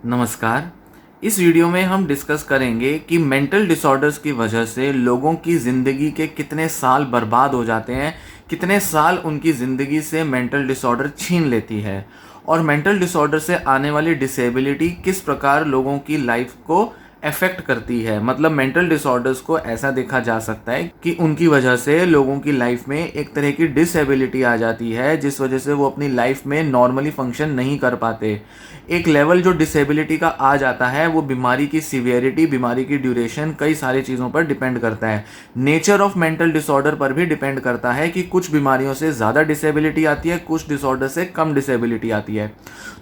नमस्कार। इस वीडियो में हम डिस्कस करेंगे कि मेंटल डिसऑर्डर्स की वजह से लोगों की ज़िंदगी के कितने साल बर्बाद हो जाते हैं, कितने साल उनकी ज़िंदगी से मेंटल डिसऑर्डर छीन लेती है और मेंटल डिसऑर्डर से आने वाली डिसेबिलिटी किस प्रकार लोगों की लाइफ को अफेक्ट करती है। मतलब मेंटल डिसऑर्डर्स को ऐसा देखा जा सकता है कि उनकी वजह से लोगों की लाइफ में एक तरह की डिसेबिलिटी आ जाती है, जिस वजह से वो अपनी लाइफ में नॉर्मली फंक्शन नहीं कर पाते। एक लेवल जो डिसेबिलिटी का आ जाता है वो बीमारी की सीवियरिटी, बीमारी की ड्यूरेशन, कई सारी चीज़ों पर डिपेंड करता है। नेचर ऑफ मेंटल डिसऑर्डर पर भी डिपेंड करता है कि कुछ बीमारियों से ज़्यादा डिसेबिलिटी आती है, कुछ डिसऑर्डर से कम डिसेबिलिटी आती है।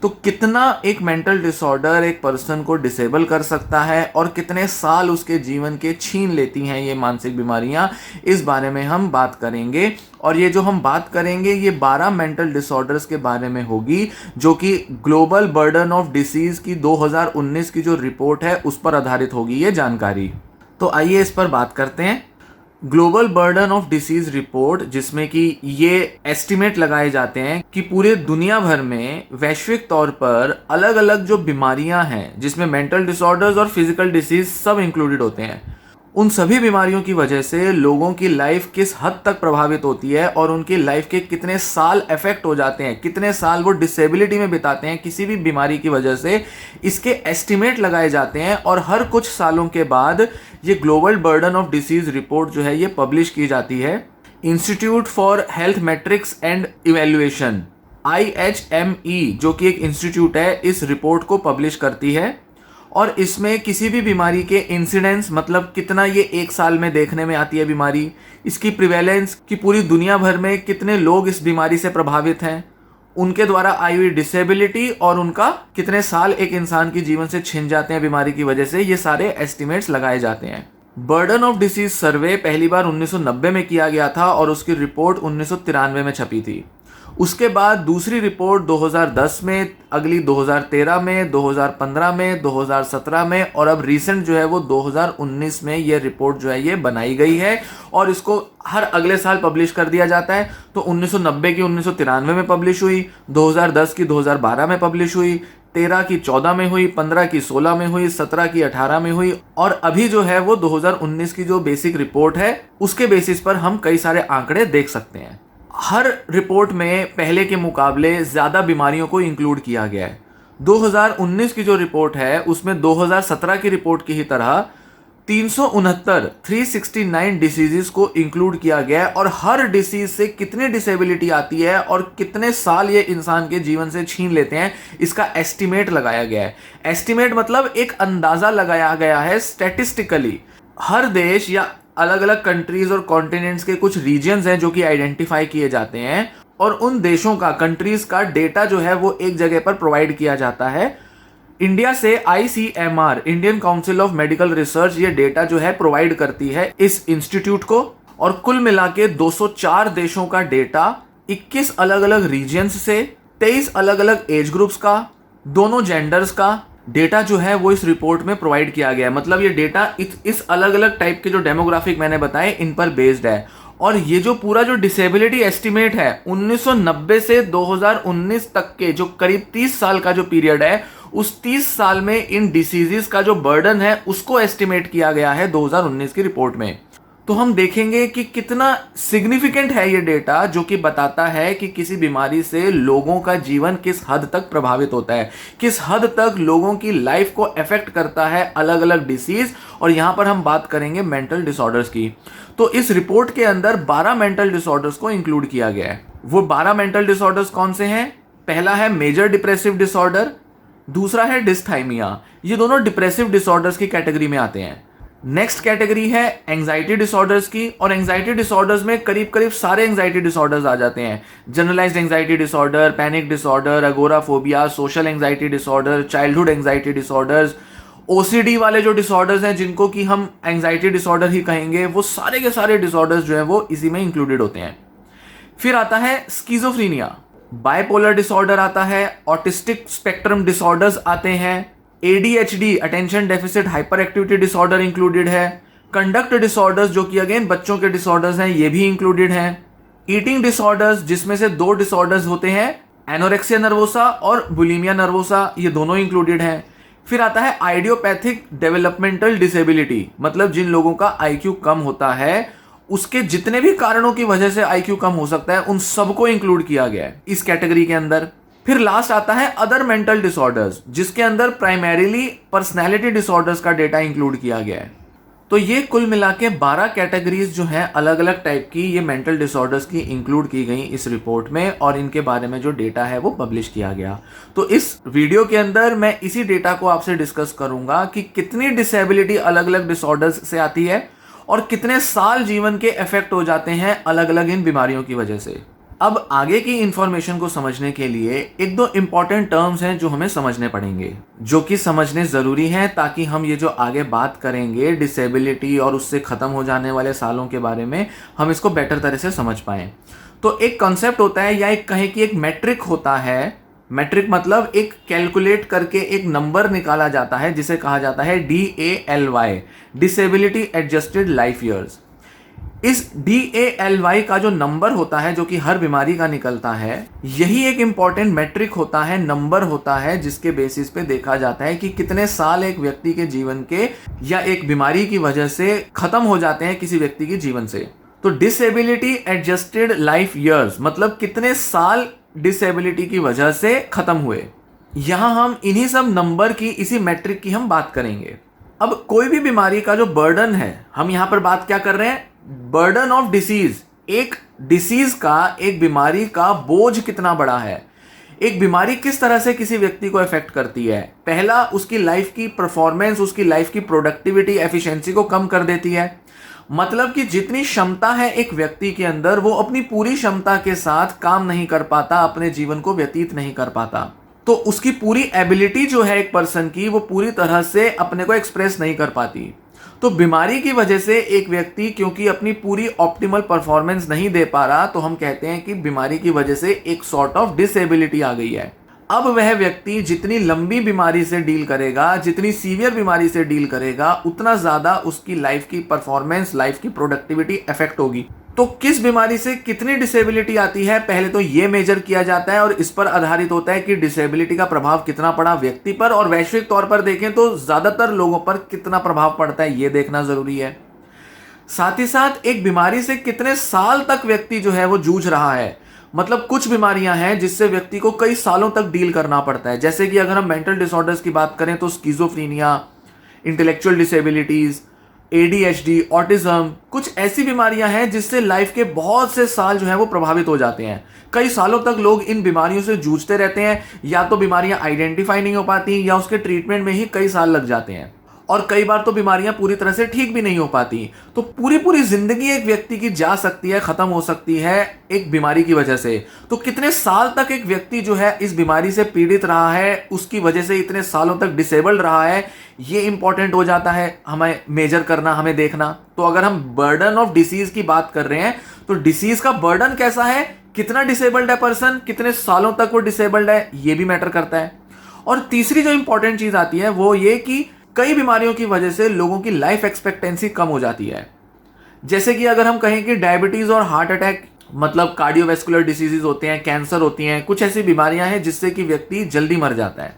तो कितना एक मेंटल डिसऑर्डर एक पर्सन को डिसेबल कर सकता है और कितने साल उसके जीवन के छीन लेती हैं ये मानसिक बीमारियां, इस बारे में हम बात करेंगे। और ये जो हम बात करेंगे ये 12 मेंटल डिसऑर्डर्स के बारे में होगी, जो कि ग्लोबल बर्डन ऑफ डिसीज की 2019 की जो रिपोर्ट है उस पर आधारित होगी ये जानकारी। तो आइए इस पर बात करते हैं। Global burden of disease report, जिसमें कि ये एस्टिमेट लगाए जाते हैं कि पूरे दुनिया भर में वैश्विक तौर पर अलग अलग जो बीमारियां हैं, जिसमें मेंटल डिसऑर्डर्स और फिजिकल डिसीज सब इंक्लूडेड होते हैं, उन सभी बीमारियों की वजह से लोगों की लाइफ किस हद तक प्रभावित होती है और उनकी लाइफ के कितने साल अफेक्ट हो जाते हैं, कितने साल वो डिसेबिलिटी में बिताते हैं किसी भी बीमारी की वजह से, इसके एस्टिमेट लगाए जाते हैं। और हर कुछ सालों के बाद ये global burden of disease report जो है ये पब्लिश की जाती है। Institute for health matrix and evaluation, IHME, जो कि एक इंस्टीट्यूट है, इस रिपोर्ट को पब्लिश करती है। और इसमें किसी भी बीमारी के इंसिडेंस, मतलब कितना ये एक साल में देखने में आती है बीमारी, इसकी प्रिवेलेंस, कि पूरी दुनिया भर में कितने लोग इस बीमारी से प्रभावित हैं, उनके द्वारा आई हुई डिसेबिलिटी और उनका कितने साल एक इंसान के जीवन से छिन जाते हैं बीमारी की वजह से, ये सारे एस्टिमेट्स लगाए जाते हैं। बर्डन ऑफ डिसीज सर्वे पहली बार 1990 में किया गया था और उसकी रिपोर्ट 1993 में छपी थी। उसके बाद दूसरी रिपोर्ट 2010 में, अगली 2013 में, 2015 में, 2017 में और अब रिसेंट जो है वो 2019 में ये रिपोर्ट जो है ये बनाई गई है और इसको हर अगले साल पब्लिश कर दिया जाता है। तो 1990 की 1993 में पब्लिश हुई, 2010 की 2012 में पब्लिश हुई, 13 की 14 में हुई, 15 की 16 में हुई, 17 की 18 में हुई और अभी जो है वो 2019 की जो बेसिक रिपोर्ट है उसके बेसिस पर हम कई सारे आंकड़े देख सकते हैं। हर रिपोर्ट में पहले के मुकाबले ज़्यादा बीमारियों को इंक्लूड किया गया है। 2019 की जो रिपोर्ट है उसमें 2017 की रिपोर्ट की ही तरह 369 डिसीजेस को इंक्लूड किया गया है और हर डिसीज से कितनी डिसेबिलिटी आती है और कितने साल ये इंसान के जीवन से छीन लेते हैं, इसका एस्टिमेट लगाया गया है। एस्टिमेट मतलब एक अंदाज़ा लगाया गया है स्टैटिस्टिकली। हर देश या अलग अलग कंट्रीज और कॉन्टिनेंट्स के कुछ रीजन्स हैं जो कि आइडेंटिफाई किए जाते हैं और उन देशों का, कंट्रीज का डेटा जो है वो एक जगह पर प्रोवाइड किया जाता है। इंडिया से ICMR, Indian council of medical research, ये डेटा जो है प्रोवाइड करती है इस इंस्टीट्यूट को और कुल मिला के 204 देशों का डेटा 21 अलग अलग रीजन्स से 23 अलग अलग एज ग्रुप्स का, दोनों जेंडर्स का डेटा जो है वो इस रिपोर्ट में प्रोवाइड किया गया है। मतलब ये डेटा इस अलग अलग टाइप के जो डेमोग्राफिक मैंने बताए इन पर बेस्ड है। और ये जो पूरा जो डिसेबिलिटी एस्टिमेट है 1990 से 2019 तक के जो करीब 30 साल का जो पीरियड है, उस 30 साल में इन डिसीजेस का जो बर्डन है उसको एस्टिमेट किया गया है 2019 की रिपोर्ट में। तो हम देखेंगे कि कितना सिग्निफिकेंट है ये डेटा, जो कि बताता है कि किसी बीमारी से लोगों का जीवन किस हद तक प्रभावित होता है, किस हद तक लोगों की लाइफ को अफेक्ट करता है अलग अलग डिसीज। और यहाँ पर हम बात करेंगे मेंटल डिसऑर्डर्स की। तो इस रिपोर्ट के अंदर 12 मेंटल डिसऑर्डर्स को इंक्लूड किया गया है। वो 12 मेंटल डिसऑर्डर्स कौन से हैं? पहला है मेजर डिप्रेसिव डिसऑर्डर, दूसरा है डिस्थाइमिया। ये दोनों डिप्रेसिव डिसऑर्डर्स की कैटेगरी में आते हैं। नेक्स्ट कैटेगरी है एंजाइटी डिसऑर्डर्स की और एंजाइटी डिसऑर्डर्स में करीब करीब सारे एंजाइटी डिसऑर्डर्स आ जाते हैं। Generalized anxiety disorder, panic disorder, agoraphobia, social anxiety disorder, childhood anxiety disorders, OCD वाले जो डिसऑर्डर्स हैं जिनको कि हम एंजाइटी डिसऑर्डर ही कहेंगे, वो सारे के सारे डिसऑर्डर्स जो हैं वो इसी में इंक्लूडेड होते हैं। फिर आता है स्किज़ोफ्रेनिया, बाइपोलर डिसऑर्डर आता है, ऑटिस्टिक स्पेक्ट्रम डिसऑर्डर्स आते हैं, ADHD, attention deficit hyper activity disorder included है, कंडक्ट डिसऑर्डर्स जो कि अगेन बच्चों के डिसऑर्डर्स हैं ये भी इंक्लूडेड हैं, ईटिंग डिसऑर्डर्स जिसमें से 2 डिसऑर्डर्स होते हैं, एनोरेक्सिया नर्वोसा और बुलिमिया नर्वोसा, ये दोनों इंक्लूडेड हैं। फिर आता है आइडियोपैथिक डेवलपमेंटल डिसेबिलिटी, मतलब जिन लोगों का आईक्यू कम होता है, उसके जितने भी कारणों की वजह से आईक्यू कम हो सकता है उन सबको इंक्लूड किया गया है इस कैटेगरी के अंदर। फिर लास्ट आता है अदर मेंटल डिसऑर्डर्स, जिसके अंदर प्राइमरीली पर्सनैलिटी डिसऑर्डर्स का डेटा इंक्लूड किया गया है। तो ये कुल मिला के 12 कैटेगरीज जो हैं अलग अलग टाइप की, ये मेंटल डिसऑर्डर्स की इंक्लूड की गई इस रिपोर्ट में, और इनके बारे में जो डेटा है वो पब्लिश किया गया। तो इस वीडियो के अंदर मैं इसी डेटा को आपसे डिस्कस करूंगा कि कितनी डिसेबिलिटी अलग अलग डिसऑर्डर्स से आती है और कितने साल जीवन के इफेक्ट हो जाते हैं अलग अलग इन बीमारियों की वजह से। अब आगे की इंफॉर्मेशन को समझने के लिए एक दो इंपॉर्टेंट टर्म्स हैं जो हमें समझने पड़ेंगे, जो कि समझने जरूरी हैं ताकि हम ये जो आगे बात करेंगे डिसेबिलिटी और उससे खत्म हो जाने वाले सालों के बारे में, हम इसको बेटर तरह से समझ पाएं। तो एक कॉन्सेप्ट होता है या एक कहें कि एक मैट्रिक होता है। मैट्रिक मतलब एक कैलकुलेट करके एक नंबर निकाला जाता है जिसे कहा जाता है DALY, disability adjusted life years. इस DALY का जो नंबर होता है, जो कि हर बीमारी का निकलता है, यही एक इंपॉर्टेंट मैट्रिक होता है, नंबर होता है, जिसके बेसिस पे देखा जाता है कि कितने साल एक व्यक्ति के जीवन के या एक बीमारी की वजह से खत्म हो जाते हैं किसी व्यक्ति के जीवन से। तो डिसेबिलिटी एडजस्टेड लाइफ ईयर्स मतलब कितने साल डिसेबिलिटी की वजह से खत्म हुए। यहां हम इन्हीं सब नंबर की, इसी मैट्रिक की हम बात करेंगे। अब कोई भी बीमारी का जो बर्डन है, हम यहां पर बात क्या कर रहे हैं, बर्डन ऑफ डिसीज। एक डिसीज का, एक बीमारी का बोझ कितना बड़ा है, एक बीमारी किस तरह से किसी व्यक्ति को इफेक्ट करती है। पहला, उसकी लाइफ की परफॉर्मेंस, उसकी लाइफ की प्रोडक्टिविटी, एफिशिएंसी को कम कर देती है। मतलब कि जितनी क्षमता है एक व्यक्ति के अंदर, वो अपनी पूरी क्षमता के साथ काम नहीं कर पाता, अपने जीवन को व्यतीत नहीं कर पाता। तो उसकी पूरी एबिलिटी जो है एक पर्सन की, वो पूरी तरह से अपने को एक्सप्रेस नहीं कर पाती। तो बीमारी की वजह से एक व्यक्ति क्योंकि अपनी पूरी ऑप्टिमल परफॉर्मेंस नहीं दे पा रहा, तो हम कहते हैं कि बीमारी की वजह से एक सॉर्ट ऑफ डिसेबिलिटी आ गई है। अब वह व्यक्ति जितनी लंबी बीमारी से डील करेगा, जितनी सीवियर बीमारी से डील करेगा, उतना ज्यादा उसकी लाइफ की परफॉर्मेंस, लाइफ की प्रोडक्टिविटी इफेक्ट होगी। तो किस बीमारी से कितनी डिसेबिलिटी आती है, पहले तो ये मेजर किया जाता है और इस पर आधारित होता है कि डिसेबिलिटी का प्रभाव कितना पड़ा व्यक्ति पर, और वैश्विक तौर पर देखें तो ज्यादातर लोगों पर कितना प्रभाव पड़ता है, ये देखना जरूरी है। साथ ही साथ एक बीमारी से कितने साल तक व्यक्ति जो है वो जूझ रहा है। मतलब कुछ बीमारियां हैं जिससे व्यक्ति को कई सालों तक डील करना पड़ता है। जैसे कि अगर हम मेंटल डिसऑर्डर्स की बात करें तो schizophrenia, intellectual disabilities, ADHD, autism, कुछ ऐसी बीमारियां हैं जिससे लाइफ के बहुत से साल जो है वो प्रभावित हो जाते हैं। कई सालों तक लोग इन बीमारियों से जूझते रहते हैं, या तो बीमारियां आइडेंटिफाई नहीं हो पाती या उसके ट्रीटमेंट में ही कई साल लग जाते हैं, और कई बार तो बीमारियां पूरी तरह से ठीक भी नहीं हो पाती। तो पूरी पूरी जिंदगी एक व्यक्ति की जा सकती है, खत्म हो सकती है एक बीमारी की वजह से। तो कितने साल तक एक व्यक्ति जो है इस बीमारी से पीड़ित रहा है, उसकी वजह से इतने सालों तक डिसेबल्ड रहा है, ये इंपॉर्टेंट हो जाता है हमें मेजर करना, हमें देखना। तो अगर हम बर्डन ऑफ डिसीज की बात कर रहे हैं, तो डिसीज का बर्डन कैसा है, कितना डिसेबल्ड है पर्सन, कितने सालों तक वो डिसेबल्ड है, ये भी मैटर करता है। और तीसरी जो इंपॉर्टेंट चीज आती है वो ये कि कई बीमारियों की वजह से लोगों की लाइफ एक्सपेक्टेंसी कम हो जाती है। जैसे कि अगर हम कहें कि डायबिटीज और हार्ट अटैक, मतलब कार्डियोवैस्कुलर डिसीजेज होते हैं, कैंसर होती हैं, कुछ ऐसी बीमारियां हैं जिससे कि व्यक्ति जल्दी मर जाता है।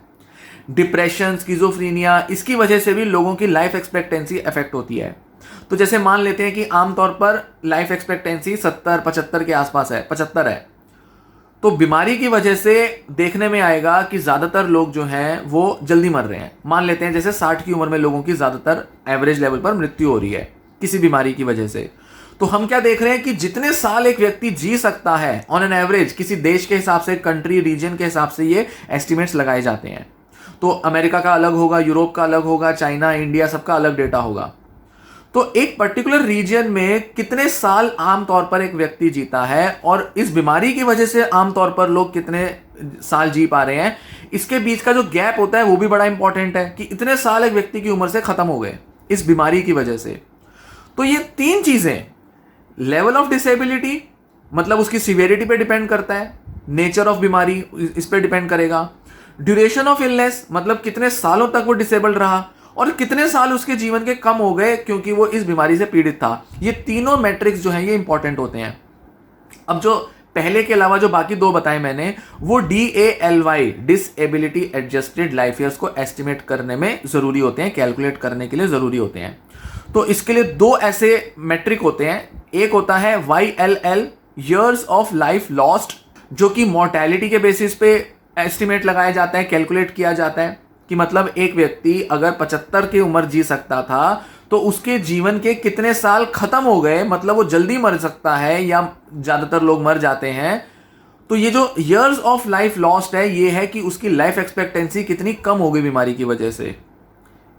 डिप्रेशन, स्किज़ोफ्रेनिया, इसकी वजह से भी लोगों की लाइफ एक्सपेक्टेंसी अफेक्ट होती है। तो जैसे मान लेते हैं कि आमतौर पर लाइफ एक्सपेक्टेंसी 70-75 के आसपास है, 75 है। तो बीमारी की वजह से देखने में आएगा कि ज्यादातर लोग जो हैं वो जल्दी मर रहे हैं। मान लेते हैं जैसे 60 की उम्र में लोगों की ज्यादातर एवरेज लेवल पर मृत्यु हो रही है किसी बीमारी की वजह से। तो हम क्या देख रहे हैं कि जितने साल एक व्यक्ति जी सकता है ऑन एन एवरेज, किसी देश के हिसाब से, कंट्री, रीजन के हिसाब से ये एस्टिमेट्स लगाए जाते हैं। तो अमेरिका का अलग होगा, यूरोप का अलग होगा, चाइना, इंडिया, सबका अलग डेटा होगा। तो एक पर्टिकुलर रीजन में कितने साल आमतौर पर एक व्यक्ति जीता है, और इस बीमारी की वजह से आमतौर पर लोग कितने साल जी पा रहे हैं, इसके बीच का जो गैप होता है वो भी बड़ा इंपॉर्टेंट है कि इतने साल एक व्यक्ति की उम्र से खत्म हो गए इस बीमारी की वजह से। तो ये तीन चीजें, लेवल ऑफ डिसेबिलिटी मतलब उसकी सीवियरिटी पे डिपेंड करता है, नेचर ऑफ बीमारी इस पे डिपेंड करेगा, ड्यूरेशन ऑफ इलनेस मतलब कितने सालों तक वो डिसेबल्ड रहा, और कितने साल उसके जीवन के कम हो गए क्योंकि वो इस बीमारी से पीड़ित था। ये तीनों मैट्रिक्स जो हैं ये इंपॉर्टेंट होते हैं। अब जो पहले के अलावा जो बाकी दो बताए मैंने, वो DALY disability adjusted life years को एस्टिमेट करने में जरूरी होते हैं, कैलकुलेट करने के लिए जरूरी होते हैं। तो इसके लिए दो ऐसे मेट्रिक होते हैं। एक होता है YLL years of life lost, जो कि मॉर्टेलिटी के बेसिस पे एस्टिमेट लगाया जाता है, कैलकुलेट किया जाता है कि मतलब एक व्यक्ति अगर 75 की उम्र जी सकता था तो उसके जीवन के कितने साल खत्म हो गए, मतलब वो जल्दी मर सकता है या ज्यादातर लोग मर जाते हैं। तो ये जो ईयर्स ऑफ लाइफ लॉस्ट है, ये है कि उसकी लाइफ एक्सपेक्टेंसी कितनी कम हो गई बीमारी की वजह से।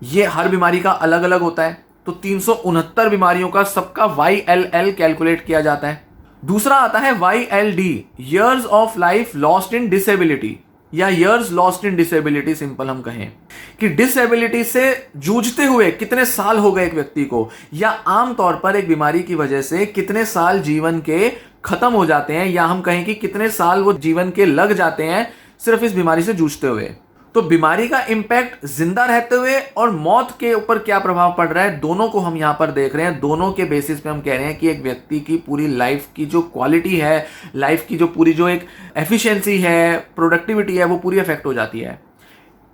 ये हर बीमारी का अलग अलग होता है। तो 369 बीमारियों का सबका YLL कैलकुलेट किया जाता है। दूसरा आता है YLD years of life lost in disability, या years lost in disability simple हम कहें कि डिसेबिलिटी से जूझते हुए कितने साल हो गए एक व्यक्ति को, या आमतौर पर एक बीमारी की वजह से कितने साल जीवन के खत्म हो जाते हैं, या हम कहें कि कितने साल वो जीवन के लग जाते हैं सिर्फ इस बीमारी से जूझते हुए। तो बीमारी का इंपैक्ट जिंदा रहते हुए और मौत के ऊपर क्या प्रभाव पड़ रहा है, दोनों को हम यहां पर देख रहे हैं। दोनों के बेसिस पे हम कह रहे हैं कि एक व्यक्ति की पूरी लाइफ की जो क्वालिटी है, लाइफ की जो पूरी जो एक एफिशिएंसी है, प्रोडक्टिविटी है, वो पूरी अफेक्ट हो जाती है।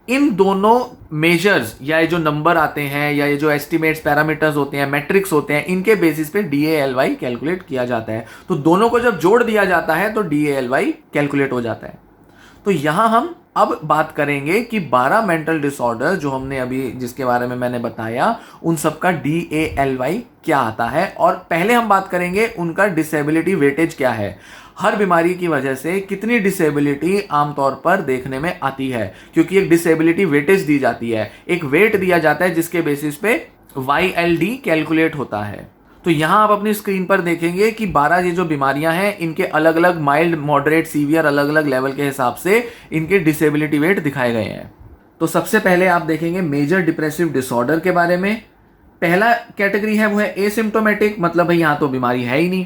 इन दोनों मेजर्स या ये जो नंबर आते हैं या ये जो एस्टिमेट्स पैरामीटर्स होते हैं, मैट्रिक्स होते हैं, इनके बेसिस पे DALY कैलकुलेट किया जाता है। तो दोनों को जब जोड़ दिया जाता है तो DALY कैलकुलेट हो जाता है। तो यहां हम अब बात करेंगे कि 12 मेंटल डिसऑर्डर जो हमने अभी जिसके बारे में मैंने बताया, उन सब का DALY क्या आता है, और पहले हम बात करेंगे उनका डिसेबिलिटी वेटेज क्या है। हर बीमारी की वजह से कितनी डिसेबिलिटी आमतौर पर देखने में आती है, क्योंकि एक डिसेबिलिटी वेटेज दी जाती है, एक वेट दिया जाता है जिसके बेसिस पे YLD कैलकुलेट होता है। तो यहां आप अपनी स्क्रीन पर देखेंगे कि 12 ये जो बीमारियां हैं, इनके अलग अलग माइल्ड, मॉडरेट, सीवियर अलग अलग लेवल के हिसाब से इनके डिसेबिलिटी वेट दिखाए गए हैं। तो सबसे पहले आप देखेंगे मेजर डिप्रेसिव डिसऑर्डर के बारे में। पहला कैटेगरी है वो है एसिम्टोमेटिक, मतलब भाई यहां तो बीमारी है ही नहीं।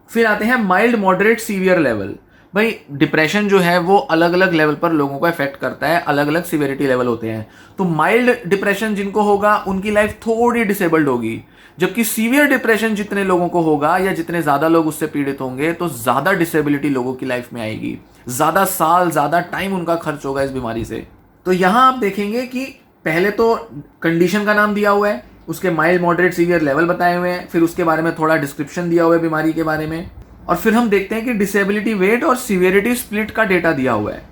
फिर आते हैं माइल्ड, मॉडरेट, सीवियर लेवल। भाई डिप्रेशन जो है वो अलग अलग लेवल पर लोगों को अफेक्ट करता है, अलग अलग सिवियरिटी लेवल होते हैं। तो माइल्ड डिप्रेशन जिनको होगा उनकी लाइफ थोड़ी डिसेबल्ड होगी, जबकि सीवियर डिप्रेशन जितने लोगों को होगा या जितने ज्यादा लोग उससे पीड़ित होंगे तो ज्यादा डिसेबिलिटी लोगों की लाइफ में आएगी, ज्यादा साल, ज्यादा टाइम उनका खर्च होगा इस बीमारी से। तो यहां आप देखेंगे कि पहले तो कंडीशन का नाम दिया हुआ है, उसके माइल्ड, मॉडरेट, सीवियर लेवल बताए हुए हैं, फिर उसके बारे में थोड़ा डिस्क्रिप्शन दिया हुआ है बीमारी के बारे में, और फिर हम देखते हैं कि डिसेबिलिटी वेट और सीवियरिटी स्प्लिट का डेटा दिया हुआ है।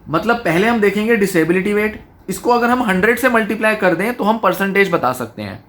मतलब पहले हम देखेंगे डिसेबिलिटी वेट, इसको अगर हम 100 से मल्टीप्लाई कर दें तो हम परसेंटेज बता सकते हैं।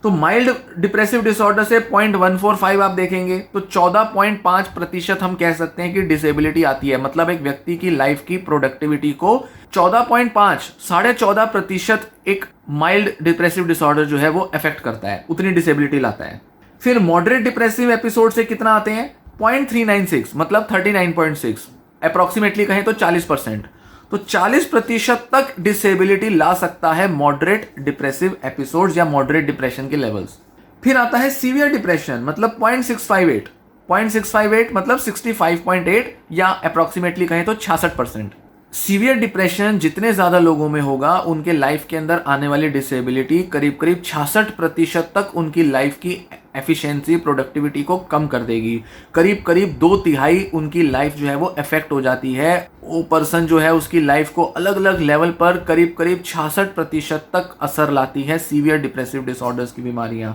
तो माइल्ड डिप्रेसिव डिसऑर्डर से 0.145 आप देखेंगे तो 14.5% हम कह सकते हैं कि डिसेबिलिटी आती है। मतलब एक व्यक्ति की लाइफ की प्रोडक्टिविटी को 14.5, 14.5% एक माइल्ड डिप्रेसिव डिसऑर्डर जो है वो अफेक्ट करता है, उतनी डिसेबिलिटी लाता है। फिर मॉडरेट डिप्रेसिव एपिसोड से कितना आते हैं, 0.396, मतलब 39.6, अप्रोक्सीमेटली कहें तो 40%। तो 40% तक डिसेबिलिटी ला सकता है मॉडरेट डिप्रेसिव एपिसोड्स या मॉडरेट डिप्रेशन के लेवल्स। फिर आता है सीवियर डिप्रेशन, मतलब 0.658 मतलब 65.8 या अप्रोक्सीमेटली कहें तो 66%। सीवियर डिप्रेशन जितने ज्यादा लोगों में होगा उनके लाइफ के अंदर आने वाली डिसेबिलिटी करीब करीब 66% तक उनकी लाइफ की एफिशिएंसी, प्रोडक्टिविटी को कम कर देगी। करीब करीब 2/3 उनकी लाइफ जो है वो अफेक्ट हो जाती है। वो पर्सन जो है उसकी लाइफ को अलग अलग लेवल पर करीब करीब 66% तक असर लाती है सीवियर डिप्रेसिव डिसऑर्डर्स की बीमारियां।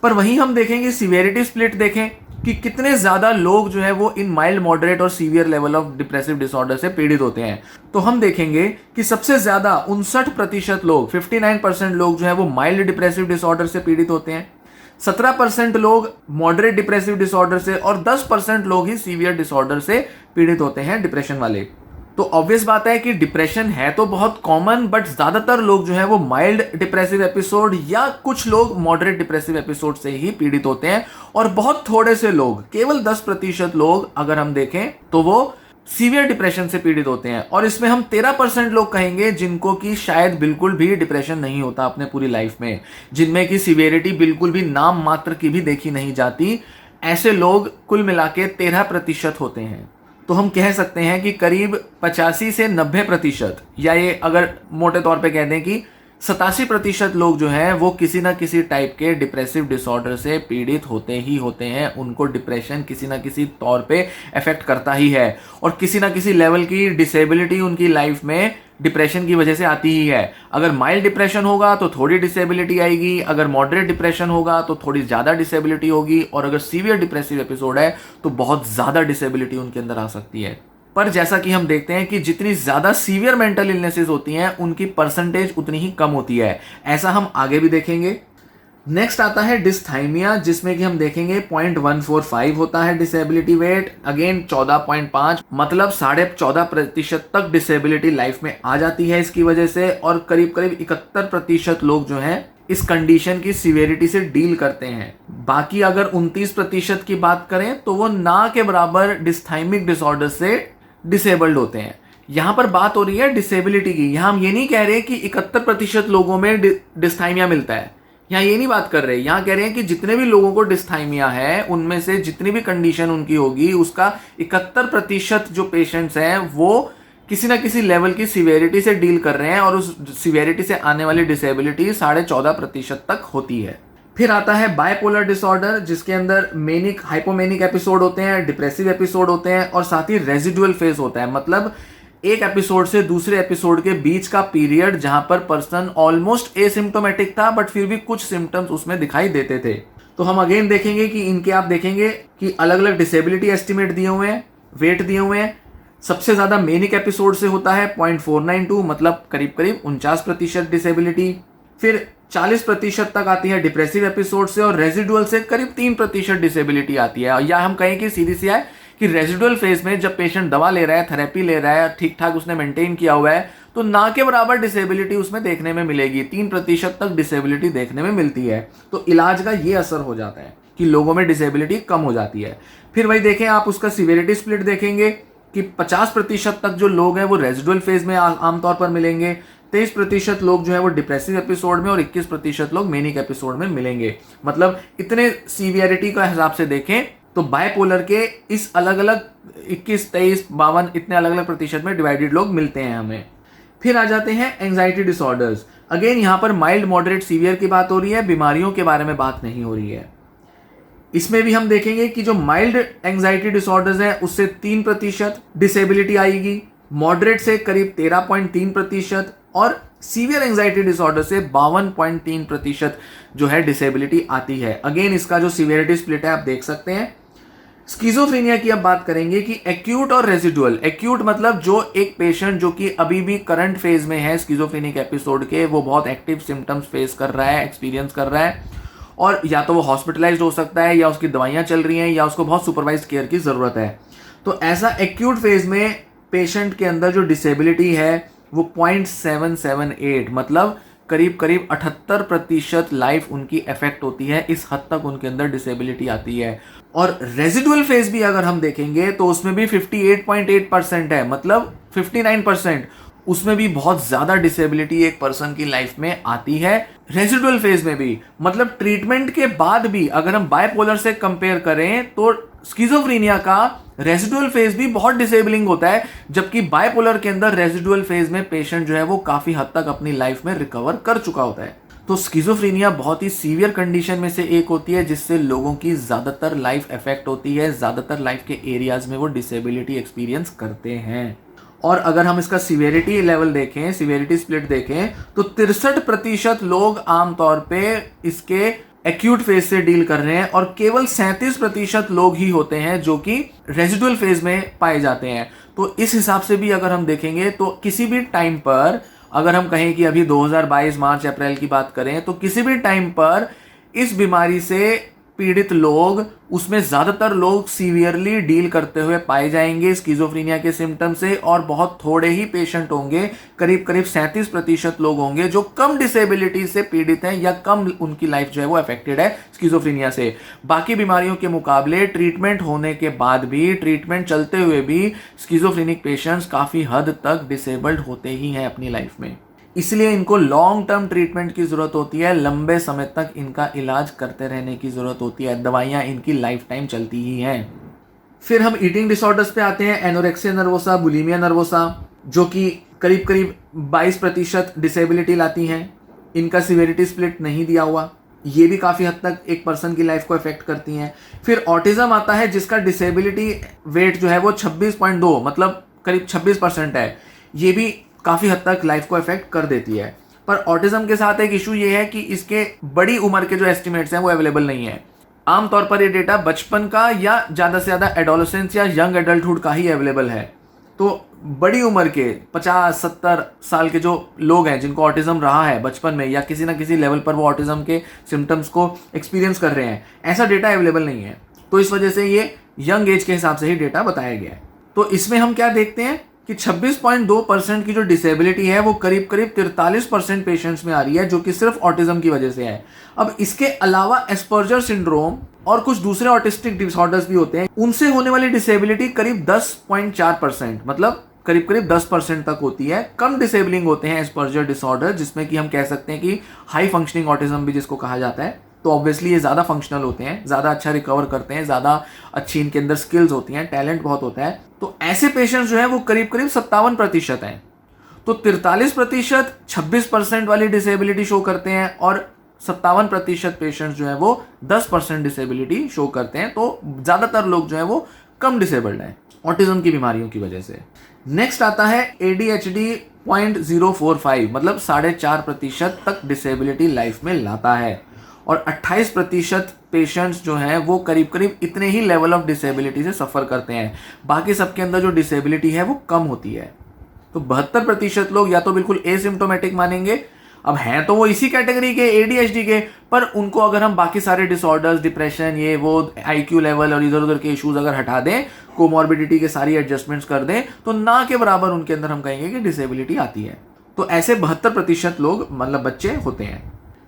पर वहीं हम देखेंगे सीवियरिटी स्प्लिट देखें कि कितने ज्यादा लोग जो है वो इन माइल्ड, मॉडरेट और severe level of depressive disorder से पीड़ित होते हैं। तो हम देखेंगे कि सबसे ज्यादा 59% लोग, 59% लोग जो है वो माइल्ड डिप्रेसिव डिसऑर्डर से पीड़ित होते हैं, 17% लोग मॉडरेट डिप्रेसिव डिसऑर्डर से, और 10% लोग ही सीवियर डिसऑर्डर से पीड़ित होते हैं, डिप्रेशन वाले। तो ऑब्वियस बात है कि डिप्रेशन है तो बहुत कॉमन, बट ज्यादातर लोग जो है वो माइल्ड डिप्रेसिव एपिसोड या कुछ लोग मॉडरेट डिप्रेसिव एपिसोड से ही पीड़ित होते हैं, और बहुत थोड़े से लोग, केवल 10% लोग अगर हम देखें तो वो सीवियर डिप्रेशन से पीड़ित होते हैं। और इसमें हम 13% लोग कहेंगे जिनको कि शायद बिल्कुल भी डिप्रेशन नहीं होता अपने पूरी लाइफ में, जिनमें की सीवियरिटी बिल्कुल भी नाम मात्र की भी देखी नहीं जाती। ऐसे लोग कुल मिला के 13% होते हैं। तो हम कह सकते हैं कि करीब 85 से 90%, या ये अगर मोटे तौर पे कह दें कि 87% लोग जो हैं वो किसी ना किसी टाइप के डिप्रेसिव डिसऑर्डर से पीड़ित होते ही होते हैं। उनको डिप्रेशन किसी ना किसी तौर पे अफेक्ट करता ही है और किसी ना किसी लेवल की डिसेबिलिटी उनकी लाइफ में डिप्रेशन की वजह से आती ही है। अगर माइल्ड डिप्रेशन होगा तो थोड़ी डिसेबिलिटी आएगी, अगर मॉडरेट डिप्रेशन होगा तो थोड़ी ज़्यादा डिसेबिलिटी होगी, और अगर सीवियर डिप्रेसिव एपिसोड है तो बहुत ज़्यादा डिसेबिलिटी उनके अंदर आ सकती है। पर जैसा कि हम देखते हैं कि जितनी ज़्यादा सीवियर मेंटल इलनेसेस होती हैं उनकी परसेंटेज उतनी ही कम होती है। ऐसा हम आगे भी देखेंगे। नेक्स्ट आता है डिस्थाइमिया, जिसमें कि हम देखेंगे 0.145 होता है डिसेबिलिटी वेट, अगेन 14.5, मतलब 14.5% तक डिसेबिलिटी लाइफ में आ जाती है इसकी वजह से। और करीब करीब 71% लोग जो हैं इस कंडीशन की सीवियरिटी से डील करते हैं। बाकी अगर 29% की बात करें तो वो ना के बराबर डिस्थाइमिक डिसऑर्डर से डिसेबल्ड होते हैं। यहां पर बात हो रही है डिसेबिलिटी की। यहां हम ये नहीं कह रहे कि 71% लोगों में डिस्थाइमिया मिलता है, यहाँ ये नहीं बात कर रहे। यहाँ कह रहे हैं कि जितने भी लोगों को डिस्थाइमिया है उनमें से जितनी भी कंडीशन उनकी होगी उसका 71% जो पेशेंट्स हैं वो किसी ना किसी लेवल की सिवियरिटी से डील कर रहे हैं और उस सिवियरिटी से आने वाली डिसेबिलिटी 14.5% तक होती है। फिर आता है बाइपोलर डिसऑर्डर, जिसके अंदर मेनिक हाइपोमेनिक एपिसोड होते हैं, डिप्रेसिव एपिसोड होते हैं और साथ ही रेजिडुअल फेज होता है। मतलब एक एपिसोड से दूसरे एपिसोड के बीच का पीरियड जहां पर पर्सन ऑलमोस्ट एसिम्प्टोमेटिक था बट फिर भी कुछ सिम्टम्स उसमें दिखाई देते थे। तो हम अगेन देखेंगे कि इनके आप देखेंगे कि अलग अलग डिसेबिलिटी एस्टिमेट दिए हुए हैं, वेट दिए हुए हैं। सबसे ज्यादा मेनिक एपिसोड से होता है 0.492, मतलब करीब करीब 49% डिसेबिलिटी। फिर 40% तक आती है डिप्रेसिव एपिसोड से और रेजिडुअल से करीब 3% डिसेबिलिटी आती है। या हम कहें कि सीधी सी है कि रेजिडुअल फेज में जब पेशेंट दवा ले रहा है, थेरेपी ले रहा है, ठीक ठाक उसने मेंटेन किया हुआ है, तो ना के बराबर डिसेबिलिटी उसमें देखने में मिलेगी। 3% तक डिसेबिलिटी देखने में मिलती है। तो इलाज का ये असर हो जाता है कि लोगों में डिसेबिलिटी कम हो जाती है। फिर वही देखें आप उसका सिवियरिटी स्प्लिट देखेंगे कि 50% तक जो लोग हैं वो रेजिडुअल फेज में आमतौर पर मिलेंगे, 23% लोग जो है वो डिप्रेसिव एपिसोड में और 21% लोग मेनिक एपिसोड में मिलेंगे। मतलब इतने सीवियरिटी का हिसाब से देखें तो बाइपोलर के इस अलग अलग 21, 23, 52 इतने अलग अलग प्रतिशत में डिवाइडेड लोग मिलते हैं हमें। फिर आ जाते हैं एंजाइटी डिसऑर्डर्स। अगेन यहाँ पर माइल्ड, मॉडरेट, सीवियर की बात हो रही है, बीमारियों के बारे में बात नहीं हो रही है। इसमें भी हम देखेंगे कि जो माइल्ड एंजाइटी डिसऑर्डर्स हैं उससे 3% डिसेबिलिटी आएगी, मॉडरेट से करीब 13.3% और सीवियर एंजाइटी डिसऑर्डर से 52.3% जो है डिसेबिलिटी आती है। अगेन इसका जो सीवियरिटी स्प्लिट है आप देख सकते हैं। स्किज़ोफ्रेनिया की अब बात करेंगे कि एक्यूट और रेजिडुअल। एक्यूट मतलब जो एक पेशेंट जो कि अभी भी करंट फेज में है स्किज़ोफ्रेनिक एपिसोड के, वो बहुत एक्टिव सिम्टम्स फेस कर रहा है, एक्सपीरियंस कर रहा है, और या तो वो हॉस्पिटलाइज्ड हो सकता है या उसकी दवाइयाँ चल रही हैं या उसको बहुत सुपरवाइज्ड केयर की ज़रूरत है। तो ऐसा एक्यूट फेज में पेशेंट के अंदर जो डिसेबिलिटी है वो 0.778, मतलब करीब करीब 78% लाइफ उनकी अफेक्ट होती है। इस हद तक उनके अंदर डिसेबिलिटी आती है। और रेजिडुअल फेज भी अगर हम देखेंगे तो उसमें भी 58.8% है, मतलब 59%। उसमें भी बहुत ज्यादा डिसेबिलिटी एक पर्सन की लाइफ में आती है रेजिडुअल फेज में भी। मतलब ट्रीटमेंट के बाद भी अगर हम बाइपोलर से कंपेयर करें तो स्किज़ोफ्रेनिया का रेजिडुअल फेज भी बहुत डिसेबलिंग होता है, जबकि बाइपोलर के अंदर रेजिडुअल फेज में पेशेंट जो है वो काफी हद तक अपनी लाइफ में रिकवर कर चुका होता है। तो स्किज़ोफ्रेनिया बहुत ही सीवियर कंडीशन में से एक होती है जिससे लोगों की ज्यादातर लाइफ इफेक्ट होती है, ज्यादातर लाइफ के एरियाज में वो डिसेबिलिटी एक्सपीरियंस करते हैं। और अगर हम इसका सीवियरिटी लेवल देखें, सीवियरिटी स्प्लिट देखें, तो 63% लोग आमतौर पे इसके एक्यूट फेज से डील कर रहे हैं और केवल 37% लोग ही होते हैं जो कि रेजिडुअल फेज में पाए जाते हैं। तो इस हिसाब से भी अगर हम देखेंगे तो किसी भी टाइम पर, अगर हम कहें कि अभी 2022 मार्च अप्रैल की बात करें, तो किसी भी टाइम पर इस बीमारी से पीड़ित लोग, उसमें ज्यादातर लोग सीवियरली डील करते हुए पाए जाएंगे स्किज़ोफ्रेनिया के सिम्टम से, और बहुत थोड़े ही पेशेंट होंगे, करीब करीब 37% लोग होंगे जो कम डिसेबिलिटी से पीड़ित हैं या कम उनकी लाइफ जो है वो अफेक्टेड है स्किज़ोफ्रेनिया से। बाकी बीमारियों के मुकाबले ट्रीटमेंट होने के बाद भी, ट्रीटमेंट चलते हुए भी स्किज़ोफ्रेनिक पेशेंट्स काफी हद तक डिसेबल्ड होते ही हैं अपनी लाइफ में। इसलिए इनको लॉन्ग टर्म ट्रीटमेंट की जरूरत होती है, लंबे समय तक इनका इलाज करते रहने की जरूरत होती है, दवाइयाँ इनकी लाइफ टाइम चलती ही हैं। फिर हम ईटिंग डिसऑर्डर्स पे आते हैं, एनोरेक्सिया नर्वोसा, बुलिमिया नर्वोसा, जो कि करीब करीब 22% डिसेबिलिटी लाती हैं। इनका सिवियरिटी स्प्लिट नहीं दिया हुआ, ये भी काफ़ी हद तक एक पर्सन की लाइफ को अफेक्ट करती हैं। फिर ऑटिज्म आता है जिसका डिसेबिलिटी वेट जो है वो 26.2 मतलब करीब 26% है, ये भी काफ़ी हद तक लाइफ को अफेक्ट कर देती है। पर ऑटिज्म के साथ एक इशू ये है कि इसके बड़ी उम्र के जो एस्टिमेट्स हैं वो अवेलेबल नहीं है। आमतौर पर ये डेटा बचपन का या ज़्यादा से ज़्यादा एडोलेसेंस या यंग एडल्टहुड का ही अवेलेबल है। तो बड़ी उम्र के 50-70 साल के जो लोग हैं जिनको ऑटिज्म रहा है बचपन में या किसी ना किसी लेवल पर वो ऑटिज्म के सिम्टम्स को एक्सपीरियंस कर रहे हैं, ऐसा डेटा अवेलेबल नहीं है। तो इस वजह से ये यंग एज के हिसाब से ही डेटा बताया गया है। तो इसमें हम क्या देखते हैं कि 26.2% की जो डिसेबिलिटी है वो करीब करीब 43% पेशेंट्स में आ रही है, जो कि सिर्फ ऑटिज्म की वजह से है। अब इसके अलावा एस्पर्जर सिंड्रोम और कुछ दूसरे ऑटिस्टिक डिसऑर्डर्स भी होते हैं, उनसे होने वाली डिसेबिलिटी करीब 10.4% मतलब करीब करीब 10% तक होती है। कम डिसेबलिंग होते हैं एस्पर्जर डिसऑर्डर, जिसमें कि हम कह सकते हैं कि हाई फंक्शनिंग ऑटिज्म भी जिसको कहा जाता है। तो ऑब्वियसली ये ज़्यादा फंक्शनल होते हैं, ज़्यादा अच्छा रिकवर करते हैं, ज़्यादा अच्छी इनके अंदर स्किल्स होती हैं, टैलेंट बहुत होता है। तो ऐसे पेशेंट्स जो हैं वो करीब करीब 57% हैं। तो 43% 26% वाली डिसेबिलिटी शो करते हैं और 57% पेशेंट्स जो हैं वो 10% डिसेबिलिटी शो करते हैं। तो ज़्यादातर लोग जो हैं वो कम डिसेबल्ड हैं ऑटिज्म की बीमारियों की वजह से। नेक्स्ट आता है ADHD 0.045 मतलब 4.5% तक डिसेबिलिटी लाइफ में लाता है। और 28% पेशेंट्स जो हैं वो करीब करीब इतने ही लेवल ऑफ डिसेबिलिटी से सफ़र करते हैं। बाकी सबके अंदर जो डिसेबिलिटी है वो कम होती है। तो 72% लोग या तो बिल्कुल एसिम्प्टोमेटिक मानेंगे, अब हैं तो वो इसी कैटेगरी के ADHD के, पर उनको अगर हम बाकी सारे डिसऑर्डर्स, डिप्रेशन, ये वो IQ लेवल और इधर उधर के इश्यूज अगर हटा दें, कोमॉर्बिडिटी के सारी एडजस्टमेंट्स कर दें, तो ना के बराबर उनके अंदर हम कहेंगे कि डिसेबिलिटी आती है। तो ऐसे 72% लोग मतलब बच्चे होते हैं।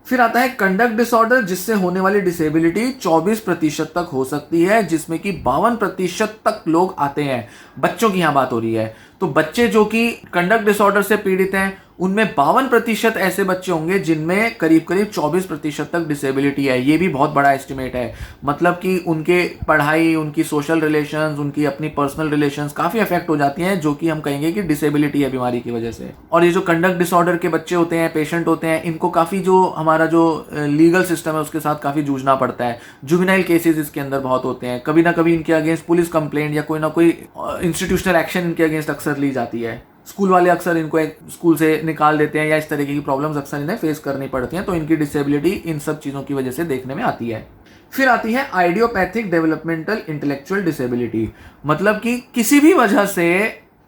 फिर आता है कंडक्ट डिसऑर्डर, जिससे होने वाली डिसेबिलिटी 24% तक हो सकती है, जिसमें कि 52% तक लोग आते हैं। बच्चों की यहाँ बात हो रही है। तो बच्चे जो कि कंडक्ट डिसऑर्डर से पीड़ित हैं, उनमें 52% ऐसे बच्चे होंगे जिनमें करीब करीब 24% तक डिसेबिलिटी है। ये भी बहुत बड़ा एस्टिमेट है। मतलब कि उनके पढ़ाई, उनकी सोशल रिलेशंस, उनकी अपनी पर्सनल रिलेशंस काफ़ी अफेक्ट हो जाती हैं, जो कि हम कहेंगे कि डिसेबिलिटी है बीमारी की वजह से। और ये जो कंडक्ट डिसऑर्डर के बच्चे होते हैं, पेशेंट होते हैं, इनको काफ़ी जो हमारा जो लीगल सिस्टम है उसके साथ काफ़ी जूझना पड़ता है। जुवेनाइल केसेस इसके अंदर बहुत होते हैं। कभी ना कभी इनके अगेंस्ट पुलिस कंप्लेंट या कोई इंस्टीट्यूशनल एक्शन इनके अगेंस्ट अक्सर ली जाती है। स्कूल वाले अक्सर इनको एक स्कूल से निकाल देते हैं या इस तरीके की प्रॉब्लम्स अक्सर इन्हें फेस करनी पड़ती हैं। तो इनकी डिसेबिलिटी इन सब चीज़ों की वजह से देखने में आती है। फिर आती है आइडियोपैथिक डेवलपमेंटल इंटेलेक्चुअल डिसेबिलिटी, मतलब कि किसी भी वजह से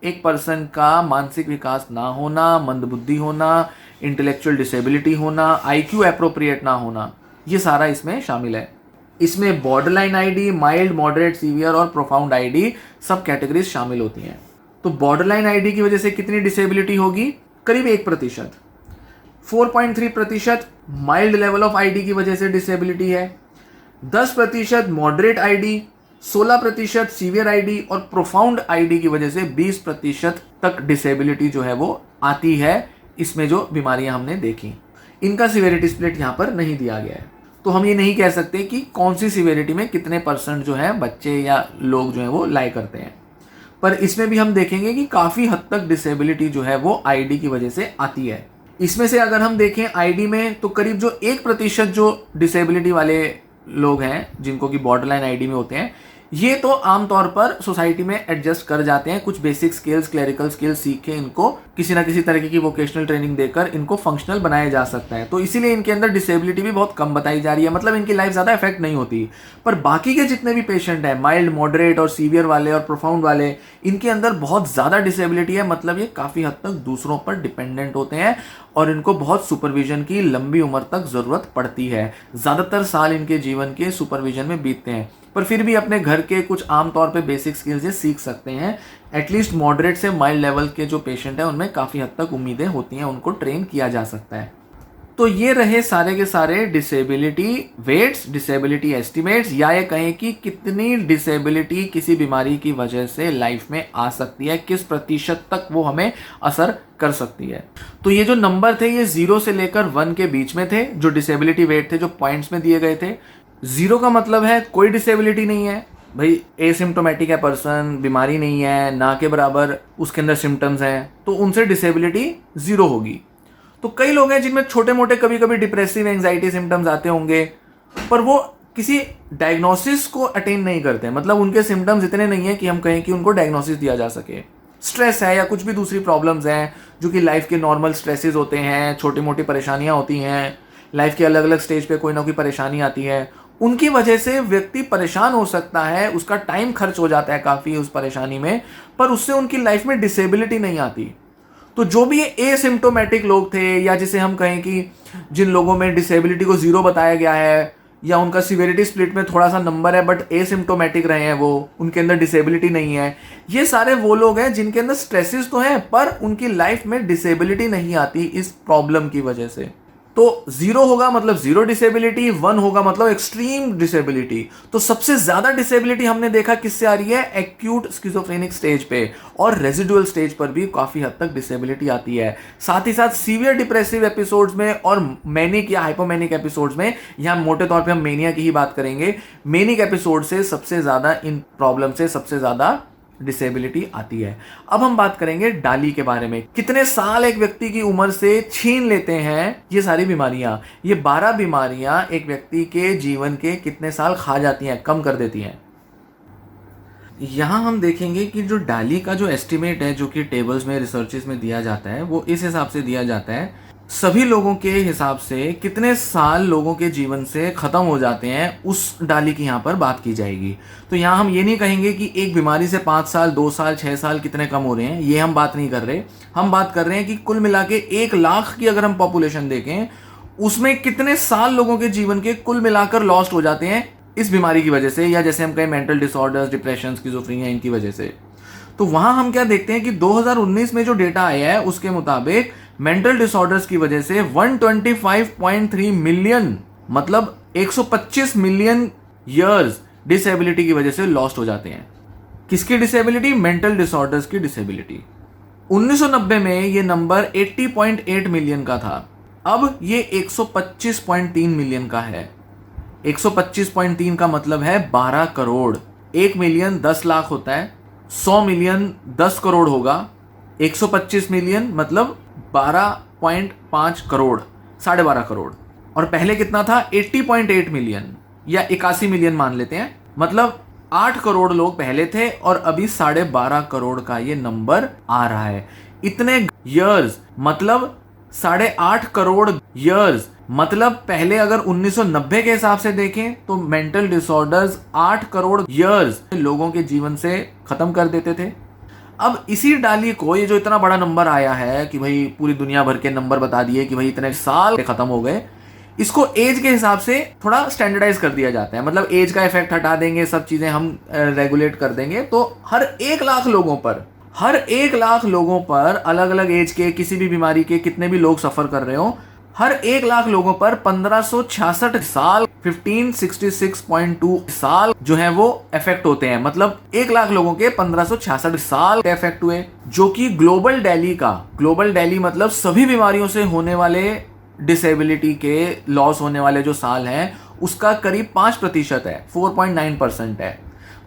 एक पर्सन का मानसिक विकास ना होना, मंदबुद्धि होना, इंटेलेक्चुअल डिसेबिलिटी होना, IQ एप्रोप्रिएट ना होना, ये सारा इसमें शामिल है। इसमें borderline ID, mild, moderate, severe और प्रोफाउंड ID सब कैटेगरीज शामिल होती हैं। तो बॉर्डरलाइन ID की वजह से कितनी डिसेबिलिटी होगी? करीब 1%। 4.3% माइल्ड लेवल ऑफ ID की वजह से डिसेबिलिटी है। 10% मॉडरेट ID, 16% सीवियर ID और प्रोफाउंड ID की वजह से 20% तक डिसेबिलिटी जो है वो आती है। इसमें जो बीमारियां हमने देखी, इनका सिवियरिटी स्प्लिट यहाँ पर नहीं दिया गया है। तो हम ये नहीं कह सकते कि कौन सी सिवियरिटी में कितने % जो है बच्चे या लोग जो है वो लाई करते हैं। पर इसमें भी हम देखेंगे कि काफ़ी हद तक डिसेबिलिटी जो है वो ID की वजह से आती है। इसमें से अगर हम देखें ID में, तो करीब जो 1% जो डिसेबिलिटी वाले लोग हैं जिनको कि बॉर्डरलाइन ID में होते हैं, ये तो आमतौर पर सोसाइटी में एडजस्ट कर जाते हैं। कुछ बेसिक स्किल्स, क्लरिकल स्किल्स सीख के इनको किसी ना किसी तरीके की वोकेशनल ट्रेनिंग देकर इनको फंक्शनल बनाया जा सकता है। तो इसीलिए इनके अंदर डिसेबिलिटी भी बहुत कम बताई जा रही है, मतलब इनकी लाइफ ज़्यादा इफेक्ट नहीं होती। पर बाकी के जितने भी पेशेंट हैं, माइल्ड, मॉडरेट और सीवियर वाले और प्रोफाउंड वाले, इनके अंदर बहुत ज़्यादा डिसेबिलिटी है। मतलब ये काफ़ी हद तक दूसरों पर डिपेंडेंट होते हैं और इनको बहुत सुपरविजन की लंबी उम्र तक ज़रूरत पड़ती है। ज़्यादातर साल इनके जीवन के सुपरविजन में बीतते हैं, पर फिर भी अपने घर के कुछ आमतौर पे बेसिक स्किल्स ये सीख सकते हैं। एटलीस्ट मॉडरेट से माइल्ड लेवल के जो पेशेंट हैं उनमें काफ़ी हद तक उम्मीदें होती हैं, उनको ट्रेन किया जा सकता है। तो ये रहे सारे के सारे डिसेबिलिटी वेट्स, डिसेबिलिटी एस्टिमेट्स, या ये कहें कि कितनी डिसेबिलिटी किसी बीमारी की वजह से लाइफ में आ सकती है, किस % तक वो हमें असर कर सकती है। तो ये जो नंबर थे ये 0 से लेकर 1 के बीच में थे, जो डिसेबिलिटी वेट थे, जो पॉइंट्स में दिए गए थे। 0 का मतलब है कोई डिसेबिलिटी नहीं है, भाई एसिम्प्टोमेटिक है पर्सन, बीमारी नहीं है, ना के बराबर उसके अंदर सिम्टम्स हैं, तो उनसे डिसेबिलिटी 0 होगी। तो कई लोग हैं जिनमें छोटे मोटे कभी कभी डिप्रेसिव एंजाइटी सिम्टम्स आते होंगे, पर वो किसी डायग्नोसिस को अटेन नहीं करते, मतलब उनके सिम्टम्स इतने नहीं है कि हम कहें कि उनको डायग्नोसिस दिया जा सके। स्ट्रेस है या कुछ भी दूसरी प्रॉब्लम्स हैं जो कि लाइफ के नॉर्मल स्ट्रेसेस होते हैं, छोटी मोटी परेशानियां होती हैं, लाइफ के अलग अलग स्टेज पे कोई ना कोई परेशानी आती है, उनकी वजह से व्यक्ति परेशान हो सकता है, उसका टाइम खर्च हो जाता है काफ़ी उस परेशानी में, पर उससे उनकी लाइफ में डिसेबिलिटी नहीं आती। तो जो भी एसिम्टोमेटिक लोग थे, या जिसे हम कहें कि जिन लोगों में डिसेबिलिटी को 0 बताया गया है, या उनका सिवियरिटी स्प्लिट में थोड़ा सा नंबर है बट एसिम्टोमेटिक रहे हैं, वो उनके अंदर डिसेबिलिटी नहीं है, ये सारे वो लोग हैं जिनके अंदर स्ट्रेसेस तो हैं पर उनकी लाइफ में डिसेबिलिटी नहीं आती इस प्रॉब्लम की वजह से। तो 0 होगा मतलब 0 डिसेबिलिटी, 1 होगा मतलब एक्सट्रीम डिसेबिलिटी। तो सबसे ज्यादा डिसेबिलिटी हमने देखा किससे आ रही है, एक्यूट स्किज़ोफ्रेनिक स्टेज पे, और रेजिडुअल स्टेज पर भी काफी हद तक डिसेबिलिटी आती है। साथ ही साथ सीवियर डिप्रेसिव एपिसोड्स में और मैनिक या हाइपोमैनिक एपिसोड्स में, यहाँ मोटे तौर पे हम मेनिया की ही बात करेंगे, मैनिक एपिसोड से सबसे ज्यादा इन प्रॉब्लम से सबसे ज्यादा डिसेबिलिटी आती है। अब हम बात करेंगे डाली के बारे में। कितने साल एक व्यक्ति की उम्र से छीन लेते हैं ये सारी बीमारियां। ये 12 बीमारियां एक व्यक्ति के जीवन के कितने साल खा जाती हैं, कम कर देती हैं। यहां हम देखेंगे कि जो डाली का जो एस्टिमेट है, जो कि टेबल्स में रिसर्चेस में दिया जाता है, वो इस हिसाब से दिया जाता है, सभी लोगों के हिसाब से कितने साल लोगों के जीवन से खत्म हो जाते हैं, उस डाली की यहाँ पर बात की जाएगी। तो यहाँ हम ये नहीं कहेंगे कि एक बीमारी से 5 साल, 2 साल, 6 साल कितने कम हो रहे हैं, ये हम बात नहीं कर रहे। हम बात कर रहे हैं कि कुल मिला के 1 लाख की अगर हम पॉपुलेशन देखें, उसमें कितने साल लोगों के जीवन के कुल मिलाकर लॉस्ट हो जाते हैं इस बीमारी की वजह से, या जैसे हम कहें मेंटल डिसऑर्डर्स, डिप्रेशन, स्किज़ोफ्रेनिया, इनकी वजह से। तो वहां हम क्या देखते हैं कि 2019 में जो डेटा आया है उसके मुताबिक मेंटल डिसऑर्डर्स की वजह से 125.3 मिलियन, मतलब 125 मिलियन ईयर्स डिसेबिलिटी की वजह से लॉस्ट हो जाते हैं। किसकी डिसेबिलिटी? मेंटल डिसऑर्डर्स की डिसेबिलिटी। 1990 में ये नंबर 80.8 मिलियन का था, अब ये 125.3 मिलियन का है। 125.3 का मतलब है 12 करोड़। 1 मिलियन 10 लाख होता है, 100 मिलियन 10 करोड़ होगा, 125 मिलियन मतलब 12.5 करोड़, 12.5 करोड़। और पहले कितना था? 80.8 मिलियन या 81 मिलियन मान लेते हैं, मतलब 8 करोड़ लोग पहले थे और अभी 12.5 करोड़ का ये नंबर आ रहा है। इतने ईयर्स मतलब 8.5 करोड़ ईयर्स, मतलब पहले अगर 1990 के हिसाब से देखें तो मेंटल डिसऑर्डर्स 8 करोड़ ईयर्स लोगों के जीवन से खत्म कर देते थे। अब इसी डाली को, ये जो इतना बड़ा नंबर आया है कि भाई पूरी दुनिया भर के नंबर बता दिए कि भाई इतने साल खत्म हो गए, इसको एज के हिसाब से थोड़ा स्टैंडर्डाइज कर दिया जाता है। मतलब एज का इफेक्ट हटा देंगे, सब चीजें हम रेगुलेट कर देंगे, तो हर 1 लाख लोगों पर अलग अलग एज के, किसी भी बीमारी के कितने भी लोग सफर कर रहे हो, हर 1 लाख लोगों पर 1566 साल, 1566.2 साल जो है वो इफेक्ट होते हैं। मतलब 1 लाख लोगों के 1566 साल इफेक्ट हुए, जो कि ग्लोबल डेली मतलब सभी बीमारियों से होने वाले डिसेबिलिटी के लॉस होने वाले जो साल हैं उसका करीब 5% है, 4.9% है।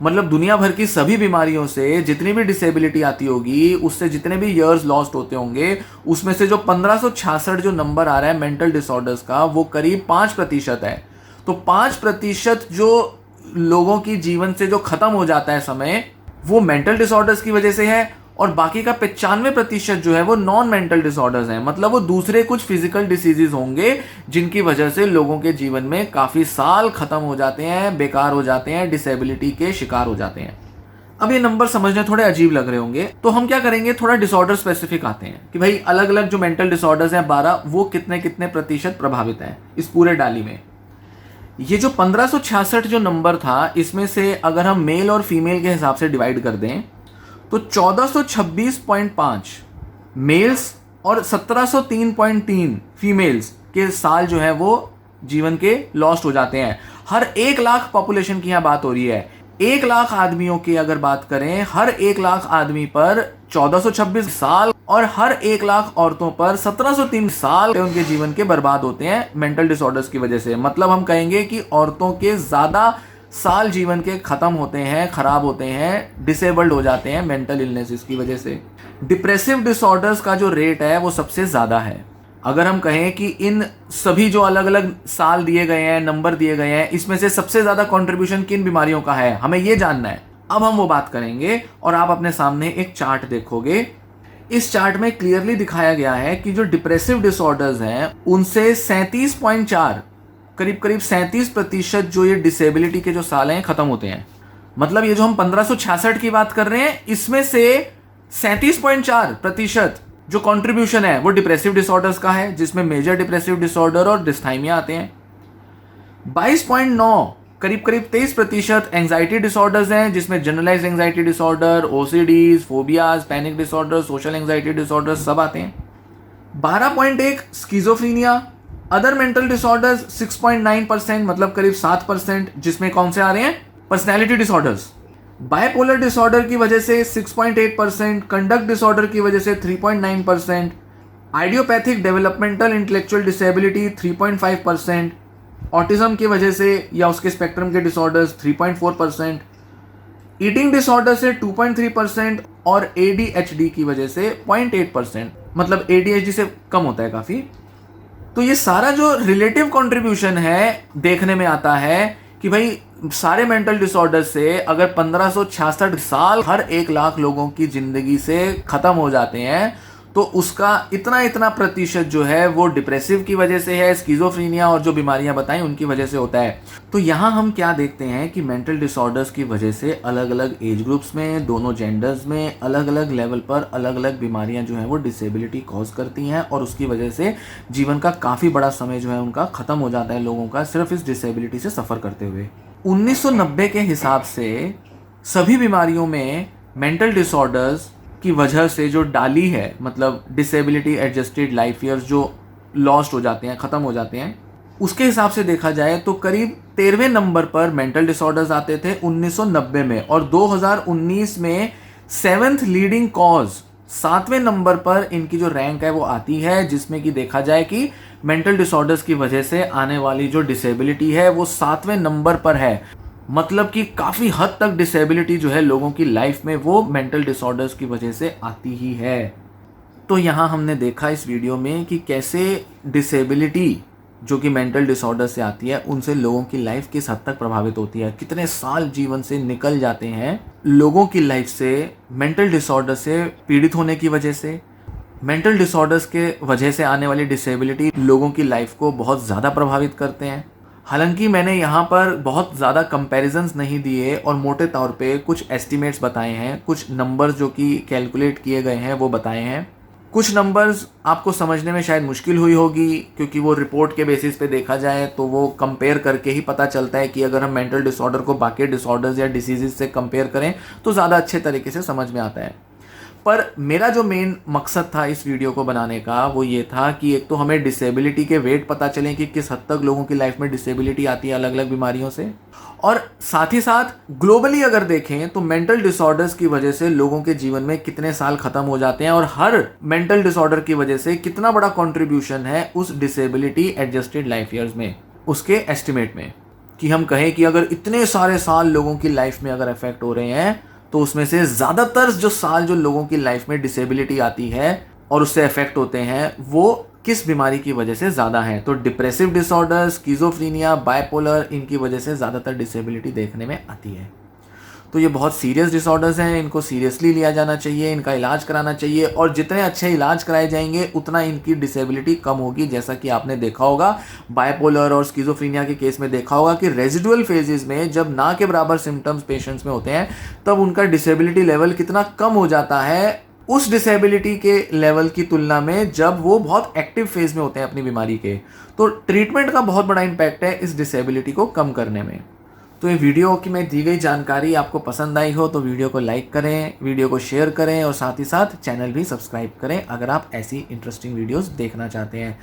मतलब दुनिया भर की सभी बीमारियों से जितनी भी डिसेबिलिटी आती होगी, उससे जितने भी ईयर्स लॉस्ट होते होंगे, उसमें से जो 1566 जो नंबर आ रहा है मेंटल डिसऑर्डर्स का, वो करीब 5% है। तो 5% जो लोगों की जीवन से जो खत्म हो जाता है समय, वो मेंटल डिसऑर्डर्स की वजह से है, और बाकी का 95% जो है वो नॉन मेंटल डिसऑर्डर्स हैं। मतलब वो दूसरे कुछ फिजिकल डिसीजेज होंगे जिनकी वजह से लोगों के जीवन में काफी साल खत्म हो जाते हैं, बेकार हो जाते हैं, डिसेबिलिटी के शिकार हो जाते हैं। अब ये नंबर समझने थोड़े अजीब लग रहे होंगे, तो हम क्या करेंगे, थोड़ा डिसऑर्डर स्पेसिफिक आते हैं कि भाई अलग अलग जो मेंटल डिसऑर्डर्स हैं 12, वो कितने कितने प्रतिशत प्रभावित हैं इस पूरे डाली में। ये जो 1566 जो नंबर था, इसमें से अगर हम मेल और फीमेल के हिसाब से डिवाइड कर दें तो 1426.5 मेल्स और 1703.3 फीमेल्स के साल जो है वो जीवन के लॉस्ट हो जाते हैं। हर 1 लाख पॉपुलेशन की यहाँ बात हो रही है। 1 लाख आदमियों की अगर बात करें, हर 1 लाख आदमी पर 1426 साल और हर 1 लाख औरतों पर 1703 साल उनके जीवन के बर्बाद होते हैं मेंटल डिसऑर्डर्स की वजह से। मतलब हम कहेंगे कि औरतों के ज्यादा साल जीवन के खत्म होते हैं, खराब होते हैं, डिसेबल्ड हो जाते हैं मेंटल इलनेसेस की वजह से। डिप्रेसिव डिसऑर्डर्स का जो रेट है वो सबसे ज्यादा है। अगर हम कहें कि इन सभी जो अलग अलग साल दिए गए हैं, नंबर दिए गए हैं, इसमें से सबसे ज्यादा कंट्रीब्यूशन किन बीमारियों का है, हमें यह जानना है। अब हम वो बात करेंगे और आप अपने सामने एक चार्ट देखोगे। इस चार्ट में क्लियरली दिखाया गया है कि जो डिप्रेसिव डिसऑर्डर्स हैं उनसे 37.4 करीब करीब 37% जो ये डिसेबिलिटी के जो साल हैं खत्म होते हैं। मतलब ये जो हम 1566 की बात कर रहे हैं, इसमें से 37.4% जो कंट्रीब्यूशन है वो डिप्रेसिव डिसऑर्डर्स का है, जिसमें मेजर डिप्रेसिव डिसऑर्डर और डिस्थाइमिया आते हैं। 22.9 करीब करीब 23% एंजाइटी डिसऑर्डर्स हैं, जिसमें generalize anxiety disorder, OCDs, phobias, panic disorder, social anxiety disorder सब आते हैं। 12.1 स्किज़ोफ्रेनिया, अदर मेंटल डिसऑर्डर्स 6.9% मतलब करीब 7%, जिसमें कौन से आ रहे हैं, पर्सनैलिटी डिसऑर्डर्स। बायपोलर डिसऑर्डर की वजह से 6.8%, कंडक्ट डिसऑर्डर की वजह से 3.9%, idiopathic developmental intellectual disability 3.5%, autism की वजह से या उसके स्पेक्ट्रम के डिसऑर्डर्स 3.4%, ईटिंग डिसऑर्डर से 2.3% और ADHD की वजह से 0.8%, मतलब ADHD से कम होता है काफी। तो ये सारा जो रिलेटिव कंट्रीब्यूशन है देखने में आता है कि भाई सारे मेंटल डिसऑर्डर से अगर 1566 साल हर 1 लाख लोगों की जिंदगी से खत्म हो जाते हैं, तो उसका इतना इतना प्रतिशत जो है वो डिप्रेसिव की वजह से है, स्किज़ोफ्रेनिया और जो बीमारियां बताई उनकी वजह से होता है। तो यहाँ हम क्या देखते हैं कि मेंटल डिसऑर्डर्स की वजह से अलग अलग एज ग्रुप्स में, दोनों जेंडर्स में अलग अलग लेवल पर अलग अलग बीमारियां जो हैं वो डिसेबिलिटी कॉज करती हैं, और उसकी वजह से जीवन का काफ़ी बड़ा समय जो है उनका ख़त्म हो जाता है लोगों का, सिर्फ इस डिसेबिलिटी से सफ़र करते हुए। 1990 के हिसाब से सभी बीमारियों में मेंटल डिसऑर्डर्स की वजह से जो डाली है, मतलब डिसेबिलिटी एडजस्टेड लाइफ ईयर्स जो लॉस्ट हो जाते हैं, ख़त्म हो जाते हैं, उसके हिसाब से देखा जाए तो करीब 13वें नंबर पर मेंटल डिसऑर्डर्स आते थे 1990 में, और 2019 में 7th लीडिंग कॉज 7वें नंबर पर इनकी जो रैंक है वो आती है, जिसमें कि देखा जाए कि मेंटल डिसऑर्डर्स की वजह से आने वाली जो डिसेबिलिटी है वो 7वें नंबर पर है। मतलब कि काफ़ी हद तक डिसेबिलिटी जो है लोगों की लाइफ में वो मेंटल डिसऑर्डर्स की वजह से आती ही है। तो यहाँ हमने देखा इस वीडियो में कि कैसे डिसेबिलिटी जो कि मेंटल डिसऑर्डर से आती है उनसे लोगों की लाइफ किस हद तक प्रभावित होती है, कितने साल जीवन से निकल जाते हैं लोगों की लाइफ से मेंटल डिसऑर्डर से पीड़ित होने की वजह से। मेंटल डिसऑर्डर्स के वजह से आने वाली डिसेबिलिटी लोगों की लाइफ को बहुत ज़्यादा प्रभावित करते हैं। हालांकि मैंने यहाँ पर बहुत ज़्यादा कंपैरिजन्स नहीं दिए और मोटे तौर पे कुछ एस्टिमेट्स बताए हैं, कुछ नंबर्स जो कि कैलकुलेट किए गए हैं वो बताए हैं। कुछ नंबर्स आपको समझने में शायद मुश्किल हुई होगी, क्योंकि वो रिपोर्ट के बेसिस पे देखा जाए तो वो कंपेयर करके ही पता चलता है कि अगर हम मेंटल डिसऑर्डर को बाकी डिसऑर्डर्स या डिसीजेज से कंपेयर करें तो ज़्यादा अच्छे तरीके से समझ में आता है। पर मेरा जो मेन मकसद था इस वीडियो को बनाने का वो ये था कि एक तो हमें डिसेबिलिटी के वेट पता चले कि किस हद तक लोगों की लाइफ में डिसेबिलिटी आती है अलग अलग बीमारियों से, और साथ ही साथ ग्लोबली अगर देखें तो मेंटल डिसऑर्डर्स की वजह से लोगों के जीवन में कितने साल खत्म हो जाते हैं, और हर मेंटल डिसऑर्डर की वजह से कितना बड़ा कंट्रीब्यूशन है उस डिसेबिलिटी एडजस्टेड लाइफ ईयर्स में, उसके एस्टिमेट में। कि हम कहें कि अगर इतने सारे साल लोगों की लाइफ में अगर इफेक्ट हो रहे हैं तो उसमें से ज़्यादातर जो साल जो लोगों की लाइफ में डिसेबिलिटी आती है और उससे इफेक्ट होते हैं वो किस बीमारी की वजह से ज़्यादा है, तो डिप्रेसिव डिसऑर्डर, स्किज़ोफ्रेनिया, बायपोलर, इनकी वजह से ज़्यादातर डिसेबिलिटी देखने में आती है। तो ये बहुत सीरियस डिसऑर्डर्स हैं, इनको सीरियसली लिया जाना चाहिए, इनका इलाज कराना चाहिए, और जितने अच्छे इलाज कराए जाएंगे उतना इनकी डिसेबिलिटी कम होगी। जैसा कि आपने देखा होगा बायपोलर और स्किज़ोफ्रेनिया के केस में देखा होगा कि रेजिडुअल फेजेस में जब ना के बराबर सिम्टम्स पेशेंट्स में होते हैं तब उनका डिसेबिलिटी लेवल कितना कम हो जाता है उस डिसेबिलिटी के लेवल की तुलना में जब वो बहुत एक्टिव फेज में होते हैं अपनी बीमारी के। तो ट्रीटमेंट का बहुत बड़ा इम्पैक्ट है इस डिसेबिलिटी को कम करने में। तो ये वीडियो की मैं दी गई जानकारी आपको पसंद आई हो तो वीडियो को लाइक करें, वीडियो को शेयर करें, और साथ ही साथ चैनल भी सब्सक्राइब करें अगर आप ऐसी इंटरेस्टिंग वीडियोस देखना चाहते हैं।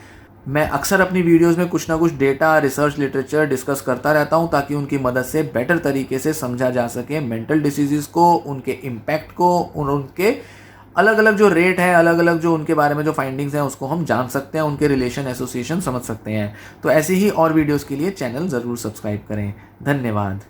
मैं अक्सर अपनी वीडियोस में कुछ ना कुछ डेटा, रिसर्च, लिटरेचर डिस्कस करता रहता हूं ताकि उनकी मदद से बेटर तरीके से समझा जा सके मेंटल डिसीज़ को, उनके इम्पैक्ट को, उनके अलग अलग जो रेट है, अलग अलग जो उनके बारे में जो फाइंडिंग्स हैं उसको हम जान सकते हैं, उनके रिलेशन एसोसिएशन समझ सकते हैं। तो ऐसी ही और वीडियोस के लिए चैनल ज़रूर सब्सक्राइब करें। धन्यवाद।